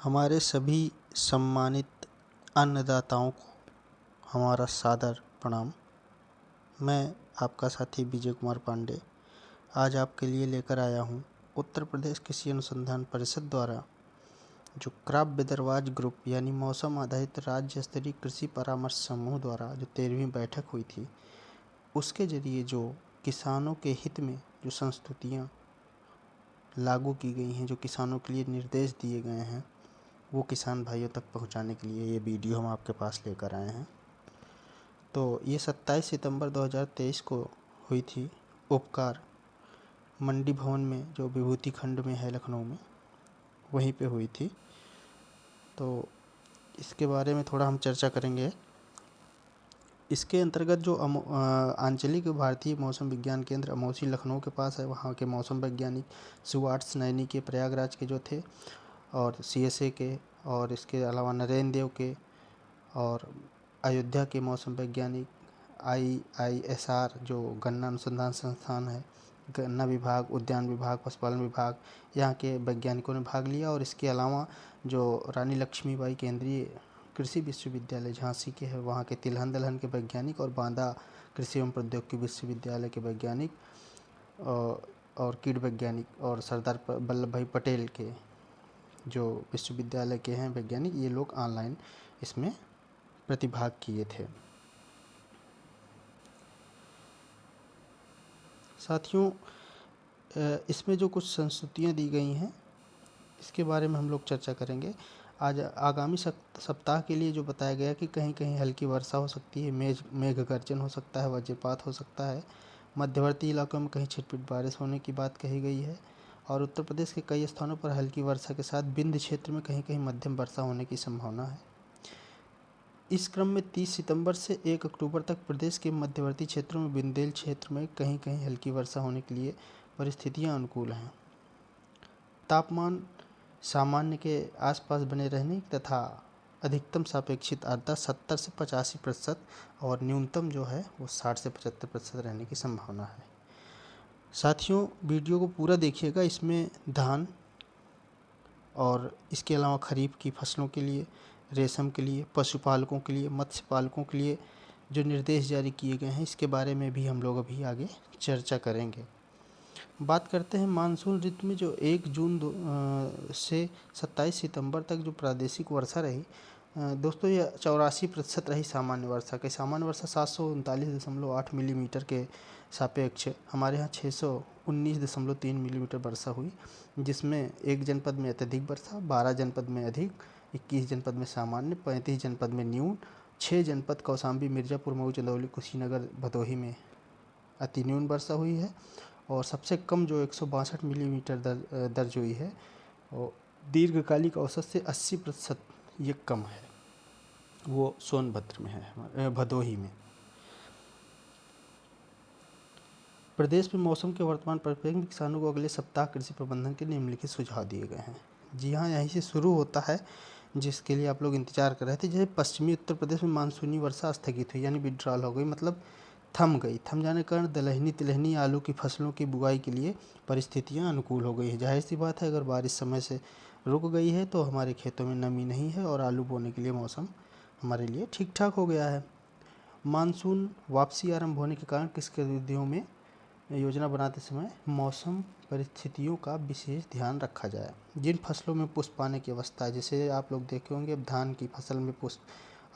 हमारे सभी सम्मानित अन्नदाताओं को हमारा सादर प्रणाम। मैं आपका साथी विजय कुमार पांडे आज आपके लिए लेकर आया हूँ उत्तर प्रदेश कृषि अनुसंधान परिषद द्वारा जो क्रॉप विदर्वाज ग्रुप यानी मौसम आधारित राज्य स्तरीय कृषि परामर्श समूह द्वारा जो 13वीं बैठक हुई थी, उसके जरिए जो किसानों के हित में जो संस्तुतियाँ लागू की गई हैं, जो किसानों के लिए निर्देश दिए गए हैं, वो किसान भाइयों तक पहुंचाने के लिए ये वीडियो हम आपके पास लेकर आए हैं। तो ये 27 सितंबर 2023 को हुई थी उपकार मंडी भवन में, जो विभूति खंड में है लखनऊ में, वहीं पे हुई थी। तो इसके बारे में थोड़ा हम चर्चा करेंगे। इसके अंतर्गत जो आंचलिक भारतीय मौसम विज्ञान केंद्र अमौसी लखनऊ के पास है, वहाँ के मौसम वैज्ञानिक सुवार्ट्स नैनी के प्रयागराज के जो थे, और CSA के, और इसके अलावा नरेंद्र देव के, और अयोध्या के मौसम वैज्ञानिक IISR जो गन्ना अनुसंधान संस्थान है, गन्ना विभाग, उद्यान विभाग, पशुपालन विभाग, यहाँ के वैज्ञानिकों ने भाग लिया। और इसके अलावा जो रानी लक्ष्मीबाई केंद्रीय कृषि विश्वविद्यालय झांसी के है, वहाँ के तिलहन दलहन के वैज्ञानिक, और बांदा कृषि एवं प्रौद्योगिकी विश्वविद्यालय के वैज्ञानिक और कीट वैज्ञानिक, और सरदार वल्लभ भाई पटेल के जो विश्वविद्यालय के हैं वैज्ञानिक, ये लोग ऑनलाइन इसमें प्रतिभाग किए थे। साथियों, इसमें जो कुछ संस्तुतियाँ दी गई हैं, इसके बारे में हम लोग चर्चा करेंगे। आज आगामी सप्ताह के लिए जो बताया गया कि कहीं कहीं हल्की वर्षा हो सकती है, मेघ गर्जन हो सकता है, वज्रपात हो सकता है, मध्यवर्ती इलाकों में कहीं छिटपुट बारिश होने की बात कही गई है, और उत्तर प्रदेश के कई स्थानों पर हल्की वर्षा के साथ विंध्य क्षेत्र में कहीं कहीं मध्यम वर्षा होने की संभावना है। इस क्रम में 30 सितंबर से 1 अक्टूबर तक प्रदेश के मध्यवर्ती क्षेत्रों में बुंदेल क्षेत्र में कहीं कहीं हल्की वर्षा होने के लिए परिस्थितियां अनुकूल हैं। तापमान सामान्य के आसपास बने रहने तथा अधिकतम सापेक्षिक आर्द्रता 70 से 85% और न्यूनतम जो है वो 60 से 75% रहने की संभावना है। साथियों, वीडियो को पूरा देखिएगा। इसमें धान और इसके अलावा खरीफ की फसलों के लिए, रेशम के लिए, पशुपालकों के लिए, मत्स्य पालकों के लिए जो निर्देश जारी किए गए हैं, इसके बारे में भी हम लोग अभी आगे चर्चा करेंगे। बात करते हैं मानसून ऋतु में जो 1 जून से 27 सितंबर तक जो प्रादेशिक वर्षा रही, दोस्तों ये 84% रही सामान्य वर्षा के। सामान्य वर्षा 739.8 मिलीमीटर के सापेक्ष हमारे यहाँ 619.3 मिलीमीटर वर्षा हुई, जिसमें एक जनपद में अत्यधिक वर्षा, 12 जनपद में अधिक, 21 जनपद में सामान्य, 35 जनपद में न्यून, 6 जनपद कौशाम्बी, मिर्ज़ापुर, मऊ, चंदौली, कुशीनगर, भदोही में अति न्यून वर्षा हुई है। और सबसे कम जो 162 मिलीमीटर दर्ज हुई है, और दीर्घकालिक औसत से 80% ये कम है, वो सोनभद्र में है, भदोही में। प्रदेश में मौसम के वर्तमान परिप्रेक्ष्य में किसानों को अगले सप्ताह कृषि प्रबंधन के निम्नलिखित सुझाव दिए गए हैं। जी हाँ, यहीं से शुरू होता है जिसके लिए आप लोग इंतजार कर रहे थे। जैसे पश्चिमी उत्तर प्रदेश में मानसूनी वर्षा स्थगित हुई, यानी विड्रॉल हो गई, मतलब थम गई। थम जाने के कारण दलहनी तिलहनी आलू की फसलों की बुआई के लिए परिस्थितियां अनुकूल हो गई है। जाहिर सी बात है, अगर बारिश समय से रुक गई है तो हमारे खेतों में नमी नहीं है और आलू बोने के लिए मौसम हमारे लिए ठीक ठाक हो गया है। मानसून वापसी आरंभ होने के कारण कृषि गतिविधियों में योजना बनाते समय मौसम परिस्थितियों का विशेष ध्यान रखा जाए। जिन फसलों में पुष्प आने की अवस्था है, जैसे आप लोग देखे होंगे अब धान की फसल में पुष्प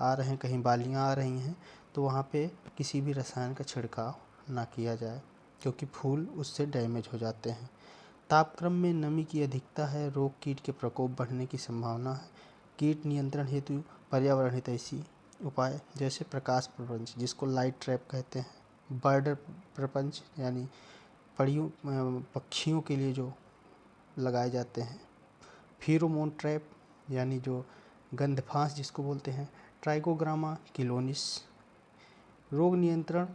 आ रहे हैं, कहीं बालियां आ रही हैं, तो वहाँ पे किसी भी रसायन का छिड़काव ना किया जाए, क्योंकि फूल उससे डैमेज हो जाते हैं। तापक्रम में नमी की अधिकता है, रोग कीट के प्रकोप बढ़ने की संभावना है। कीट नियंत्रण हेतु पर्यावरण हितैषी उपाय जैसे प्रकाश प्रपंच, जिसको लाइट ट्रैप कहते हैं, बर्ड प्रपंच यानी पक्षियों के लिए जो लगाए जाते हैं, फेरोमोन ट्रैप यानी जो गंधफांस जिसको बोलते हैं, ट्राइकोग्रामा किलोनिस। रोग नियंत्रण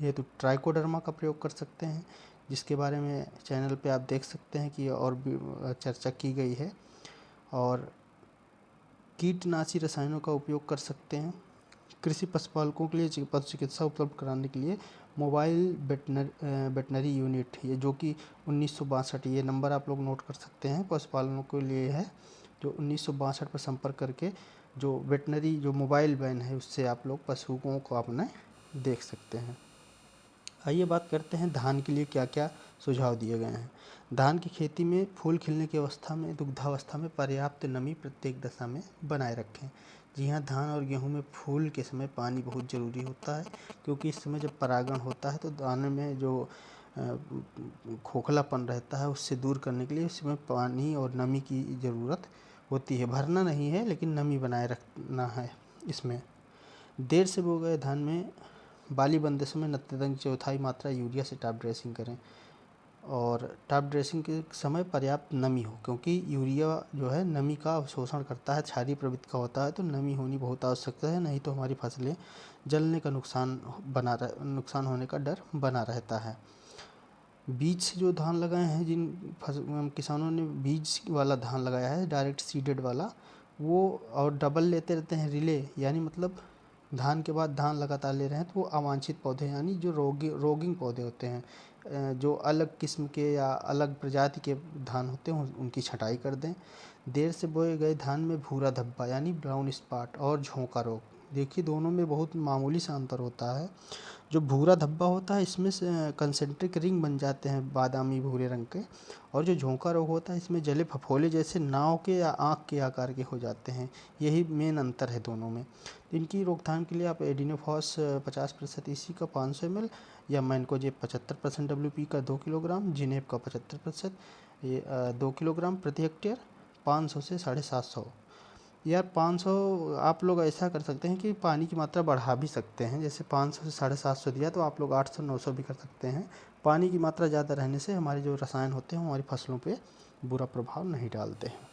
हेतु ट्राइकोडर्मा का प्रयोग कर सकते हैं, जिसके बारे में चैनल पे आप देख सकते हैं कि और भी चर्चा की गई है। और कीटनाशी रसायनों का उपयोग कर सकते हैं। कृषि पशुपालकों के लिए पशु चिकित्सा उपलब्ध कराने के लिए मोबाइल वेटनरी यूनिट, ये जो कि 1962, ये नंबर आप लोग नोट कर सकते हैं, पशुपालनों के लिए है जो 1962 पर संपर्क करके जो वेटनरी जो मोबाइल वैन है उससे आप लोग पशुओं को अपने देख सकते हैं। आइए बात करते हैं धान के लिए क्या क्या सुझाव दिए गए हैं। धान की खेती में फूल खिलने की अवस्था में दुग्धावस्था में पर्याप्त नमी प्रत्येक दशा में बनाए रखें। जी हाँ, धान और गेहूं में फूल के समय पानी बहुत ज़रूरी होता है, क्योंकि इस समय जब परागण होता है तो दाने में जो खोखलापन रहता है उससे दूर करने के लिए इसमें पानी और नमी की ज़रूरत होती है। भरना नहीं है लेकिन नमी बनाए रखना है। इसमें देर से बो गए धान में बाली बनते समय नत्रजनि की चौथाई मात्रा यूरिया से टॉप ड्रेसिंग करें, और टॉप ड्रेसिंग के समय पर्याप्त नमी हो, क्योंकि यूरिया जो है नमी का अवशोषण करता है, क्षारीय प्रवृत्ति का होता है, तो नमी होनी बहुत आवश्यकता है, नहीं तो हमारी फसलें जलने का नुकसान होने का डर बना रहता है। बीज से जो धान लगाए हैं, जिन किसानों ने बीज वाला धान लगाया है डायरेक्ट सीडेड वाला, वो और डबल लेते रहते हैं रिले, यानी मतलब धान के बाद धान लगातार ले रहे हैं, तो वो अवांछित पौधे यानी जो रोगिंग पौधे होते हैं, जो अलग किस्म के या अलग प्रजाति के धान होते हैं उनकी छंटाई कर दें। देर से बोए गए धान में भूरा धब्बा यानी ब्राउन स्पॉट और झोंका रोग, देखिए दोनों में बहुत मामूली सा अंतर होता है। जो भूरा धब्बा होता है इसमें से कंसेंट्रिक रिंग बन जाते हैं बादामी भूरे रंग के, और जो झोंका रोग होता है इसमें जले फफोले जैसे नाव के या आँख के आकार के हो जाते हैं। यही मेन अंतर है दोनों में। इनकी रोकथाम के लिए आप एडिनोफॉस 50% ईसी का 500 ml या मैनकोजेब 75% WP का 2 किलोग्राम, जिनेब का 75% ये 2 किलोग्राम प्रति हेक्टेयर 500 से 750। यार 500 आप लोग ऐसा कर सकते हैं कि पानी की मात्रा बढ़ा भी सकते हैं, जैसे 500 से 750 दिया तो आप लोग 800-900 भी कर सकते हैं। पानी की मात्रा ज़्यादा रहने से हमारे जो रसायन होते हैं हमारी फसलों पे बुरा प्रभाव नहीं डालते हैं।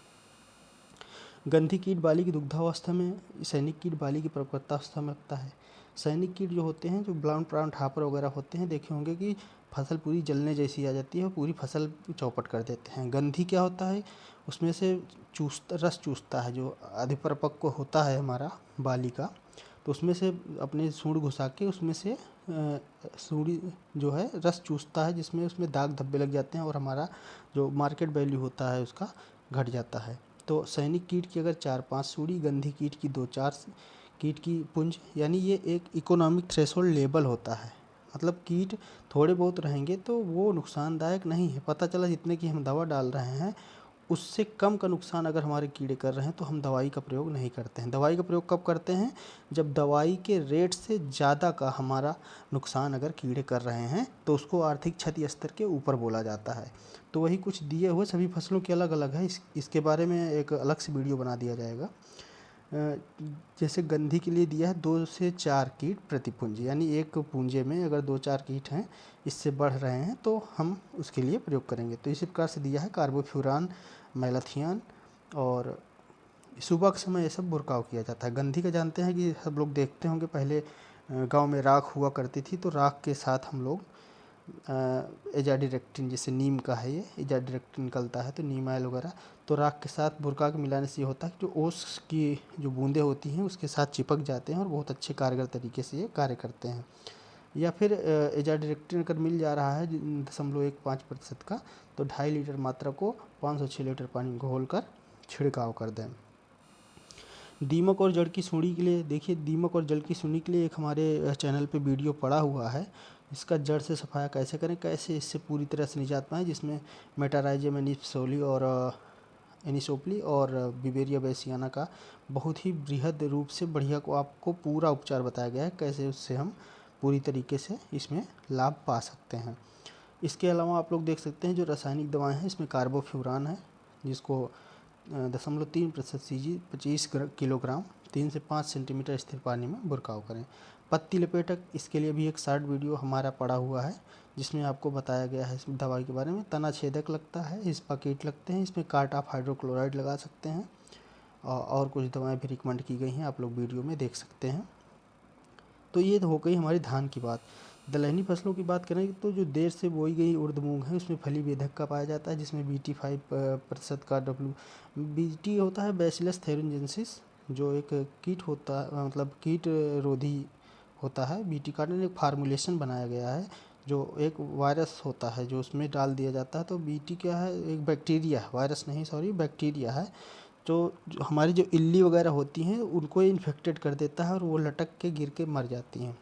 गंधी कीट बाली की दुग्धावस्था में सैनिक कीट बाली की परिपक्वावस्था में लगता है। सैनिक कीट जो होते हैं, जो ब्राउन ब्राउन हापर वगैरह होते हैं, देखे होंगे कि फसल पूरी जलने जैसी आ जाती है और पूरी फसल चौपट कर देते हैं। गंधी क्या होता है, उसमें से रस चूसता है, जो अधिपरिपक्व होता है हमारा बाली का, तो उसमें से अपने सूंड घुसा के उसमें से सूंडी जो है रस चूसता है, जिसमें उसमें दाग धब्बे लग जाते हैं और हमारा जो मार्केट वैल्यू होता है उसका घट जाता है। तो सैनिक कीट की अगर 4-5 सूड़ी, गंधी कीट की 2-4 कीट की पुंज, यानी ये एक इकोनॉमिक थ्रेशोल्ड लेवल होता है। मतलब कीट थोड़े बहुत रहेंगे तो वो नुकसानदायक नहीं है। पता चला जितने की हम दवा डाल रहे हैं उससे कम का नुकसान अगर हमारे कीड़े कर रहे हैं तो हम दवाई का प्रयोग नहीं करते हैं। दवाई का प्रयोग कब करते हैं, जब दवाई के रेट से ज़्यादा का हमारा नुकसान अगर कीड़े कर रहे हैं तो उसको आर्थिक क्षति स्तर के ऊपर बोला जाता है। तो वही कुछ दिए हुए सभी फसलों के अलग अलग है, इसके बारे में एक अलग से वीडियो बना दिया जाएगा। जैसे गंधी के लिए दिया है 2 से 4 कीट प्रति पुंज, यानी एक पूंजे में अगर 2-4 कीट हैं इससे बढ़ रहे हैं तो हम उसके लिए प्रयोग करेंगे। तो इसी प्रकार से दिया है कार्बोफ्यूरान, मैलाथियन, और सुबह के समय ये सब बुरकाव किया जाता है। गंधी का जानते हैं कि सब लोग देखते होंगे, पहले गांव में राख हुआ करती थी तो राख के साथ हम लोग एजाडिरेक्टिन, जैसे नीम का है ये एजाडिरेक्टिन निकलता है तो नीम ऑयल वगैरह, तो राख के साथ बुरका के मिलाने से ये होता है कि जो ओस की जो बूंदें होती हैं उसके साथ चिपक जाते हैं और बहुत अच्छे कारगर तरीके से ये कार्य करते हैं। या फिर एजाडिरेक्टिन अगर मिल जा रहा है 0.15% का, तो 2.5 लीटर मात्रा को 506 लीटर पानी में घोल कर छिड़काव कर दें। दीमक और जड़ की सुंडी के लिए देखिए, दीमक और जड़ की सुंडी के लिए एक हमारे चैनल पे वीडियो पड़ा हुआ है, इसका जड़ से सफाया कैसे करें, कैसे इससे पूरी तरह से निजात पाएँ, जिसमें मेटाराइजियम एनिसोली और एनिसोप्ली और बिवेरिया बेसियाना का बहुत ही बृहद रूप से बढ़िया को आपको पूरा उपचार बताया गया है, कैसे उससे हम पूरी तरीके से इसमें लाभ पा सकते हैं। इसके अलावा आप लोग देख सकते हैं जो रासायनिक दवाएं हैं, इसमें कार्बोफ्यूरान है जिसको 0.3% CG 25 किलोग्राम 3 से 5 सेंटीमीटर स्थिर पानी में बुरकाव करें। पत्ती लपेटक, इसके लिए भी एक शॉर्ट वीडियो हमारा पड़ा हुआ है जिसमें आपको बताया गया है इस दवाई के बारे में। तना छेदक लगता है, इस कीट लगते हैं, इसमें कार्ट ऑफ हाइड्रोक्लोराइड लगा सकते हैं, और कुछ दवाएं भी रिकमेंड की गई हैं, आप लोग वीडियो में देख सकते हैं। तो ये हो गई हमारी धान की बात। दलहनी फसलों की बात करें तो जो देर से बोई गई उर्द मूंग है उसमें फली बेधक का पाया जाता है, जिसमें BT 5% का BT होता है बैसिलस थेरिन्जेंसिस, जो एक कीट होता है, मतलब कीट रोधी होता है। BT का एक फार्मूलेशन बनाया गया है जो एक वायरस होता है जो उसमें डाल दिया जाता है। तो BT क्या है, एक बैक्टीरिया है, वायरस नहीं सॉरी बैक्टीरिया है, जो हमारी जो इल्ली वगैरह होती हैं उनको इन्फेक्टेड कर देता है और वो लटक के गिर के मर जाती हैं।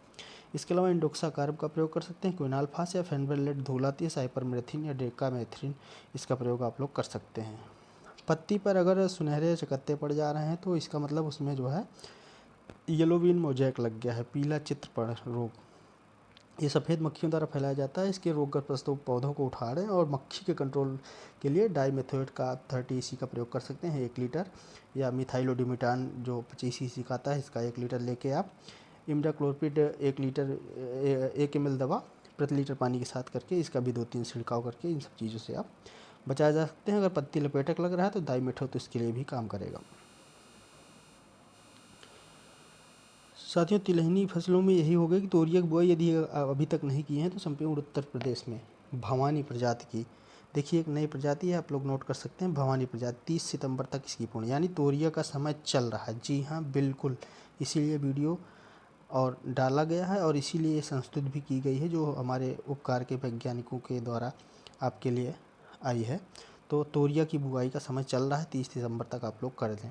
इसके अलावा इंडोक्साकार्ब का प्रयोग कर सकते हैं, क्विनाल्फास या फेनबेलेट धूलाती है, साइपरमेथ्रिन या डेकामेथ्रिन इसका प्रयोग आप लोग कर सकते हैं। पत्ती पर अगर सुनहरे चकत्ते पड़ जा रहे हैं तो इसका मतलब उसमें जो है येलो बीन मोजैक लग गया है, पीला चित्र पड़ रोग। ये सफ़ेद मक्खियों द्वारा फैलाया जाता है। इसके रोगग्रस्त पौधों को उठाड़ें और मक्खी के कंट्रोल के लिए डाइमेथोएट का 30 EC का प्रयोग कर सकते हैं 1 लीटर, या मिथाइलोडिमिटान जो 25 EC का आता है इसका 1 लीटर लेके आप इमिडाक्लोपिड 1 लीटर 1 ml दवा प्रति लीटर पानी के साथ करके इसका भी 2-3 छिड़काव करके इन सब चीज़ों से आप बचाया जा सकते हैं। अगर पत्ती लपेटक लग रहा है तो डाइमेथो तो इसके लिए भी काम करेगा। साथियों, तिलहनी फसलों में यही होगा कि तोरिया की बुआई यदि अभी तक नहीं की है तो संपूर्ण उत्तर प्रदेश में भवानी प्रजाति की, देखिए एक नई प्रजाति है, आप लोग नोट कर सकते हैं, भवानी प्रजाति 30 सितंबर तक इसकी पूर्ण, यानी तोरिया का समय चल रहा है। जी हाँ, बिल्कुल, इसीलिए वीडियो और डाला गया है और इसीलिए संस्तुत भी की गई है जो हमारे उपकार के वैज्ञानिकों के द्वारा आपके लिए आई है। तो तोरिया की बुआई का समय चल रहा है, 30 सितंबर तक आप लोग कर दें।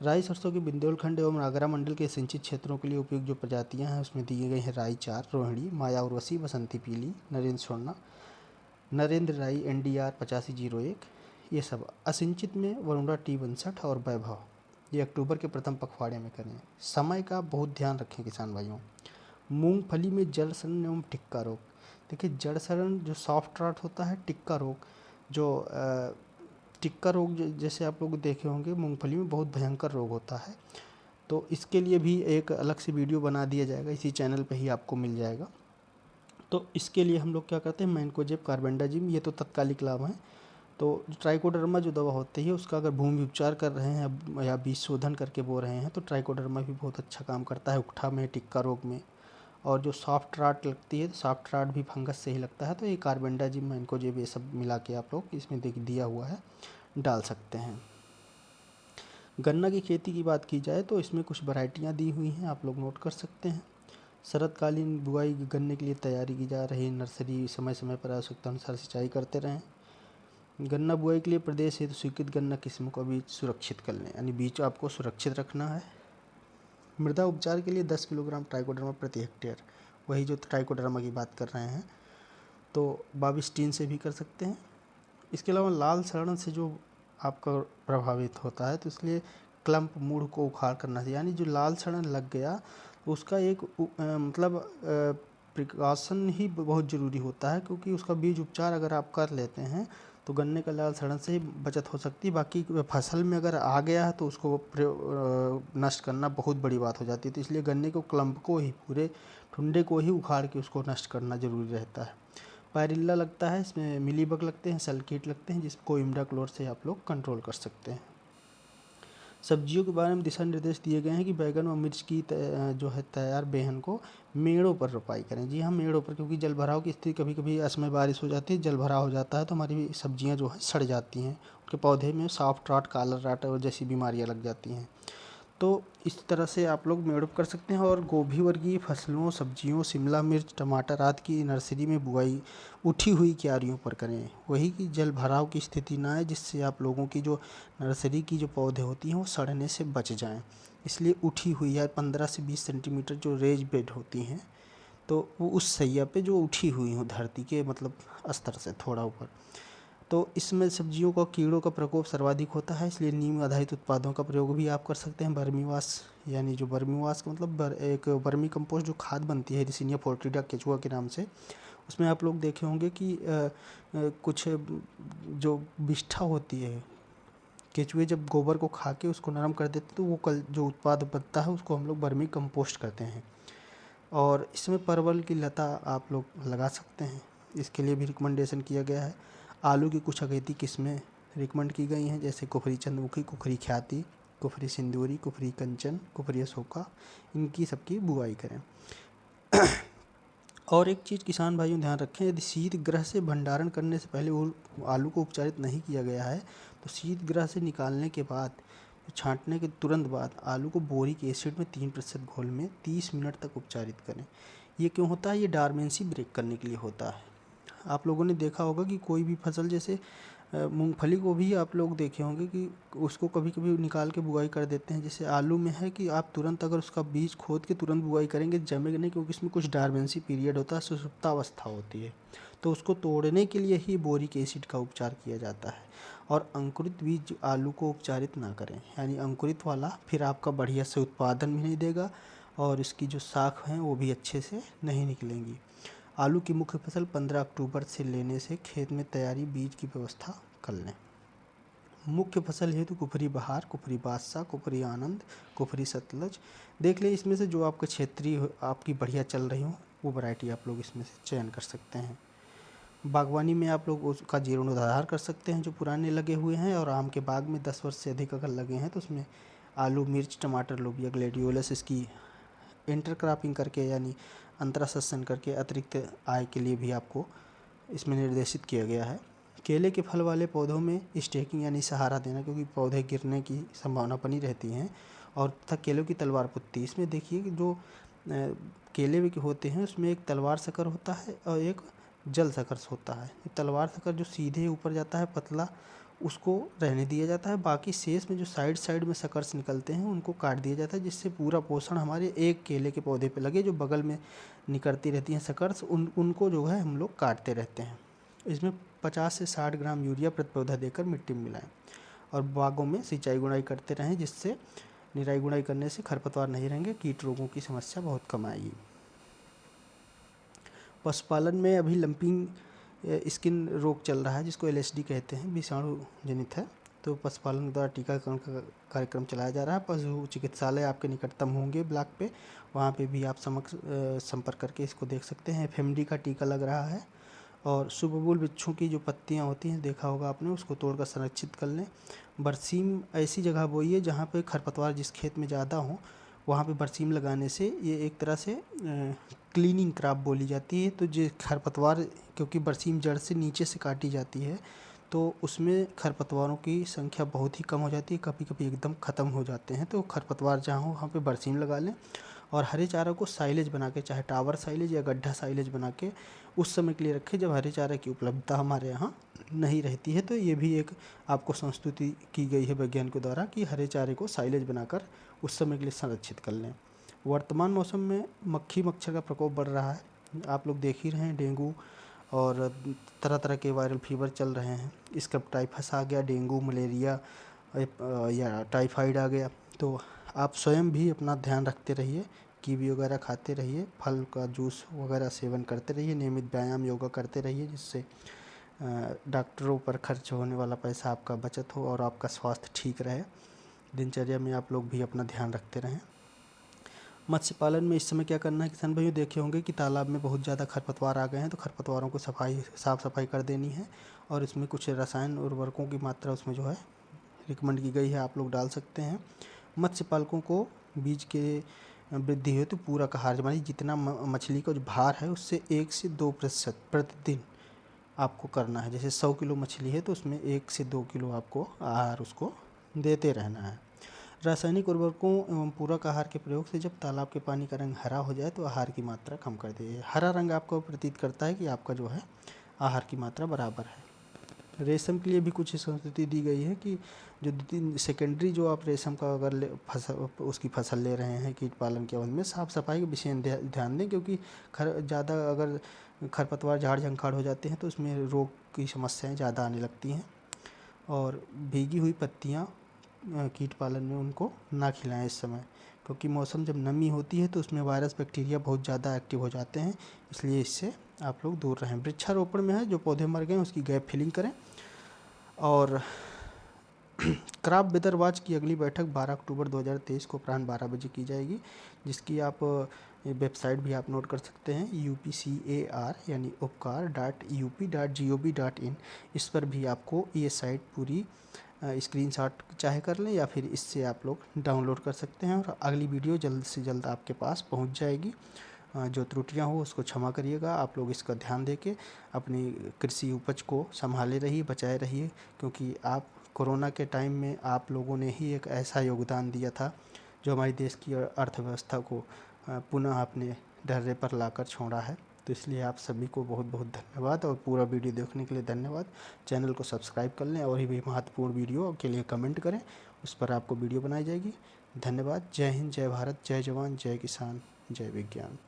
राई सरसों की विंध्याचलखंड एवं आगरा मंडल के सिंचित क्षेत्रों के लिए उपयुक्त जो प्रजातियां हैं उसमें दी गई हैं राई 4, रोहिणी, माया उर्वशी, बसंती पीली, नरेंद्र स्वर्णा, नरेंद्र राई, NDR 8501, ये सब। असिंचित में वरुणा T62 और वैभव, ये अक्टूबर के प्रथम पखवाड़े में करें। समय का बहुत ध्यान रखें किसान भाइयों। मूंगफली में जड़ सड़न एवं टिक्का रोग, देखिए जड़ सड़न जो सॉफ्ट रॉट होता है, टिक्का रोग जो टिक्का रोग जैसे आप लोग देखे होंगे मूंगफली में बहुत भयंकर रोग होता है। तो इसके लिए भी एक अलग से वीडियो बना दिया जाएगा, इसी चैनल पे ही आपको मिल जाएगा। तो इसके लिए हम लोग क्या करते हैं, मैनकोजेब, कार्बेंडाजिम, ये तो तत्कालिक लाभ हैं। तो ट्राइकोडर्मा जो दवा होती है उसका अगर भूमि उपचार कर रहे हैं या बीज शोधन करके बो रहे हैं तो ट्राइकोडर्मा भी बहुत अच्छा काम करता है उकठा में, टिक्का रोग में। और जो सॉफ्ट राट लगती है तो सॉफ्ट राट भी फंगस से ही लगता है, तो ये कार्बेंडाजिम, मैनकोजेब, ये सब मिला के आप लोग इसमें दिया हुआ है, डाल सकते हैं। गन्ना की खेती की बात की जाए तो इसमें कुछ वैरायटियाँ दी हुई हैं, आप लोग नोट कर सकते हैं। शरतकालीन बुआई गन्ने के लिए तैयारी की जा रही है, नर्सरी समय समय पर आवश्यकता अनुसार सिंचाई करते रहें। गन्ना बुआई के लिए प्रदेश हेतु स्वीकृत गन्ना किस्म का बीज सुरक्षित कर लें, यानी बीज आपको सुरक्षित रखना है। मृदा उपचार के लिए 10 किलोग्राम ट्राइकोडर्मा प्रति हेक्टेयर, वही जो ट्राइकोडर्मा की बात कर रहे हैं, तो बाविस्टीन से भी कर सकते हैं। इसके अलावा लाल सड़न से जो आपका प्रभावित होता है तो इसलिए क्लम्प मूड़ को उखाड़ करना चाहिए, यानी जो लाल सड़न लग गया उसका एक मतलब प्रिकॉशन ही बहुत ज़रूरी होता है, क्योंकि उसका बीज उपचार अगर आप कर लेते हैं तो गन्ने का लाल सड़न से ही बचत हो सकती है। बाकी फसल में अगर आ गया है तो उसको नष्ट करना बहुत बड़ी बात हो जाती है, तो इसलिए गन्ने को क्लम्प को ही, पूरे ठुंडे को ही उखाड़ के उसको नष्ट करना ज़रूरी रहता है। पायरिल्ला लगता है, इसमें मिलीबग लगते हैं, सल्कीट लगते हैं, जिसको इमिडाक्लोर से आप लोग कंट्रोल कर सकते हैं। सब्जियों के बारे में दिशा निर्देश दिए गए हैं कि बैगन व मिर्च की जो है तैयार बेहन को मेड़ों पर रोपाई करें। जी हाँ, मेड़ों पर, क्योंकि जल भराव की स्थिति कभी कभी असमय बारिश हो जाती है, जल भराव हो जाता है तो हमारी सब्जियां जो है सड़ जाती हैं, उनके पौधे में सॉफ्ट रॉट, काला रॉट और जैसी बीमारियां लग जाती हैं। तो इस तरह से आप लोग मेड़ कर सकते हैं। और गोभी वर्गीय फसलों, सब्जियों, शिमला मिर्च, टमाटर आदि की नर्सरी में बुआई उठी हुई क्यारियों पर करें, वही कि जल भराव की स्थिति ना आए, जिससे आप लोगों की जो नर्सरी की जो पौधे होती हैं वो सड़ने से बच जाएं। इसलिए उठी हुई है 15 से 20 सेंटीमीटर जो रेज बेड होती हैं, तो वो उस सैया पे जो उठी हुई हो धरती के मतलब स्तर से थोड़ा ऊपर, तो इसमें सब्जियों का कीड़ों का प्रकोप सर्वाधिक होता है, इसलिए नीम आधारित उत्पादों का प्रयोग भी आप कर सकते हैं। बर्मीवास, यानी जो बर्मीवास का मतलब एक वर्मी कंपोस्ट जो खाद बनती है रिसिनिया फोर्टिडा केचुआ के नाम से, उसमें आप लोग देखे होंगे कि कुछ जो विष्ठा होती है, केचुए जब गोबर को खा के उसको नरम कर देते तो वो कल जो उत्पाद बनता है उसको हम लोग वर्मी कंपोस्ट कहते हैं। और इसमें परवल की लता आप लोग लगा सकते हैं, इसके लिए भी रिकमेंडेशन किया गया है। आलू की कुछ अगेती किस्में रिकमेंड की गई हैं, जैसे कुफरी चंद्रमुखी, कुफरी ख्याति, कुफरी सिंदूरी, कुफरी कंचन, कुफरी अशोका, इनकी सबकी बुआई करें। और एक चीज़ किसान भाइयों ध्यान रखें, यदि शीत गृह से भंडारण करने से पहले वो आलू को उपचारित नहीं किया गया है तो शीत गृह से निकालने के बाद, छाँटने के तुरंत बाद आलू को बोरिक एसिड में 3% घोल में 30 मिनट तक उपचारित करें। ये क्यों होता है? ये डार्मेंसी ब्रेक करने के लिए होता है। आप लोगों ने देखा होगा कि कोई भी फसल जैसे मूंगफली को भी आप लोग देखे होंगे कि उसको कभी कभी निकाल के बुआई कर देते हैं। जैसे आलू में है कि आप तुरंत अगर उसका बीज खोद के तुरंत बुआई करेंगे जमेगा नहीं, क्योंकि इसमें कुछ डार्मेंसी पीरियड होता है, सुसुप्तावस्था होती है। तो उसको तोड़ने के लिए ही बोरिक एसिड का उपचार किया जाता है। और अंकुरित बीज आलू को उपचारित ना करें, यानी अंकुरित वाला फिर आपका बढ़िया से उत्पादन भी नहीं देगा और इसकी जो शाख हैं वो भी अच्छे से नहीं निकलेंगी। आलू की मुख्य फसल 15 अक्टूबर से लेने से खेत में तैयारी बीज की व्यवस्था कर लें। मुख्य फसल हेतु कुफरी बहार, कुफरी बादशाह, कुफरी आनंद, कुफरी सतलज देख लें। इसमें से जो आपका क्षेत्रीय आपकी बढ़िया चल रही हो वो वैरायटी आप लोग इसमें से चयन कर सकते हैं। बागवानी में आप लोग उसका जीर्णोद्धार कर सकते हैं जो पुराने लगे हुए हैं, और आम के बाग में 10 वर्ष से अधिक अगर लगे हैं तो उसमें आलू, मिर्च, टमाटर, लोबिया, ग्लेडियोलस इसकी इंटरक्रॉपिंग करके यानी अंतरासंसन करके अतिरिक्त आय के लिए भी आपको इसमें निर्देशित किया गया है। केले के फल वाले पौधों में स्टेकिंग यानी सहारा देना, क्योंकि पौधे गिरने की संभावना बनी रहती है। और तथा केलों की तलवार पुत्ती, इसमें देखिए कि जो केले के होते हैं उसमें एक तलवार शकर होता है और एक जल शकर होता है। तलवार शकर जो सीधे ऊपर जाता है पतला, उसको रहने दिया जाता है। बाकी शेष में जो साइड साइड में शकर्स निकलते हैं उनको काट दिया जाता है, जिससे पूरा पोषण हमारे एक केले के पौधे पे लगे। जो बगल में निकलती रहती हैं शकर्स उनको जो है हम लोग काटते रहते हैं। इसमें 50 से 60 ग्राम यूरिया प्रति पौधा देकर मिट्टी में मिलाएं और बागों में सिंचाई गुड़ाई करते रहें, जिससे निराई गुड़ाई करने से खरपतवार नहीं रहेंगे, कीट रोगों की समस्या बहुत कम आएगी। पशुपालन में अभी लंपिंग स्किन रोग चल रहा है जिसको LSD कहते हैं, विषाणु जनित है। तो पशुपालन द्वारा टीकाकरण का कार्यक्रम चलाया जा रहा है। पशु चिकित्सालय आपके निकटतम होंगे ब्लॉक पे, वहाँ पे भी आप संपर्क करके इसको देख सकते हैं। FMD का टीका लग रहा है। और सुबबुल वृक्षों की जो पत्तियाँ होती हैं देखा होगा आपने, उसको तोड़कर संरक्षित कर लें। बरसीम ऐसी जगह बोइए जहाँ पे खरपतवार जिस खेत में ज़्यादा हो वहाँ पे बरसीम लगाने से ये एक तरह से क्लीनिंग क्रॉप बोली जाती है। तो जो खरपतवार, क्योंकि बरसीम जड़ से नीचे से काटी जाती है तो उसमें खरपतवारों की संख्या बहुत ही कम हो जाती है, कभी कभी एकदम ख़त्म हो जाते हैं। तो खरपतवार जहाँ हो वहाँ पे बरसीम लगा लें। और हरे चारा को साइलेज बना के, चाहे टावर साइलेज या गड्ढा साइलेज बना के उस समय के लिए रखें जब हरे चारे की उपलब्धता हमारे यहाँ नहीं रहती है। तो ये भी एक आपको संस्तुति की गई है वैज्ञानिकों द्वारा कि हरे चारे को साइलेज बनाकर उस समय के लिए संरक्षित कर लें। वर्तमान मौसम में मक्खी मच्छर का प्रकोप बढ़ रहा है, आप लोग देख ही रहे हैं। डेंगू और तरह तरह के वायरल फीवर चल रहे हैं। इसका टाइफस आ गया, डेंगू, मलेरिया या टाइफाइड आ गया। तो आप स्वयं भी अपना ध्यान रखते रहिए, कीवी वगैरह खाते रहिए, फल का जूस वगैरह सेवन करते रहिए, नियमित व्यायाम योगा करते रहिए, जिससे डॉक्टरों पर खर्च होने वाला पैसा आपका बचत हो और आपका स्वास्थ्य ठीक रहे। दिनचर्या में आप लोग भी अपना ध्यान रखते रहें। मत्स्य पालन में इस समय क्या करना है, किसान भाइयों देखे होंगे कि तालाब में बहुत ज़्यादा खरपतवार आ गए हैं। तो खरपतवारों को साफ़ सफाई कर देनी है और इसमें कुछ रसायन उर्वरकों की मात्रा उसमें जो है रिकमेंड की गई है, आप लोग डाल सकते हैं। मत्स्य पालकों को बीज के वृद्धि हेतु पूरक आहार, मानी जितना मछली का जो भार है उससे 1 से 2% प्रतिदिन आपको करना है। जैसे 100 किलो मछली है तो उसमें 1 से 2 किलो आपको आहार उसको देते रहना है। रासायनिक उर्वरकों एवं पूरक आहार के प्रयोग से जब तालाब के पानी का रंग हरा हो जाए तो आहार की मात्रा कम कर दीजिए। हरा रंग आपको प्रतीत करता है कि आपका जो है आहार की मात्रा बराबर है। रेशम के लिए भी कुछ संस्कृति दी गई है कि जो सेकेंडरी जो आप रेशम का अगर उसकी फसल ले रहे हैं कीट पालन के अवधि में साफ़ सफाई का विशेष ध्यान दें, क्योंकि ज़्यादा अगर खरपतवार झाड़ झंखाड़ हो जाते हैं तो उसमें रोग की समस्याएं ज़्यादा आने लगती हैं। और भीगी हुई पत्तियाँ कीट पालन में उनको ना खिलाएं इस समय, क्योंकि मौसम जब नमी होती है तो उसमें वायरस बैक्टीरिया बहुत ज़्यादा एक्टिव हो जाते हैं, इसलिए इससे आप लोग दूर रहें। वृक्षारोपण में है जो पौधे मर गए उसकी गैप फिलिंग करें। और क्रॉप वेदर वॉच की अगली बैठक 12 अक्टूबर 2023 को अपराह्न 12 बजे की जाएगी, जिसकी आप वेबसाइट भी आप नोट कर सकते हैं UPCAR यानी upcar.up.gov.in। इस पर भी आपको ये साइट पूरी स्क्रीनशॉट चाहे कर लें या फिर इससे आप लोग डाउनलोड कर सकते हैं। और अगली वीडियो जल्द से जल्द आपके पास पहुंच जाएगी। जो त्रुटियां हो उसको क्षमा करिएगा। आप लोग इसका ध्यान देके अपनी कृषि उपज को संभाले रहिए, बचाए रहिए, क्योंकि आप कोरोना के टाइम में आप लोगों ने ही एक ऐसा योगदान दिया था जो हमारे देश की अर्थव्यवस्था को पुनः अपने ढर्रे पर लाकर छोड़ा है। तो इसलिए आप सभी को बहुत बहुत धन्यवाद और पूरा वीडियो देखने के लिए धन्यवाद। चैनल को सब्सक्राइब कर लें और भी महत्वपूर्ण वीडियो के लिए कमेंट करें, उस पर आपको वीडियो बनाई जाएगी। धन्यवाद। जय हिंद, जय भारत, जय जवान, जय किसान, जय विज्ञान।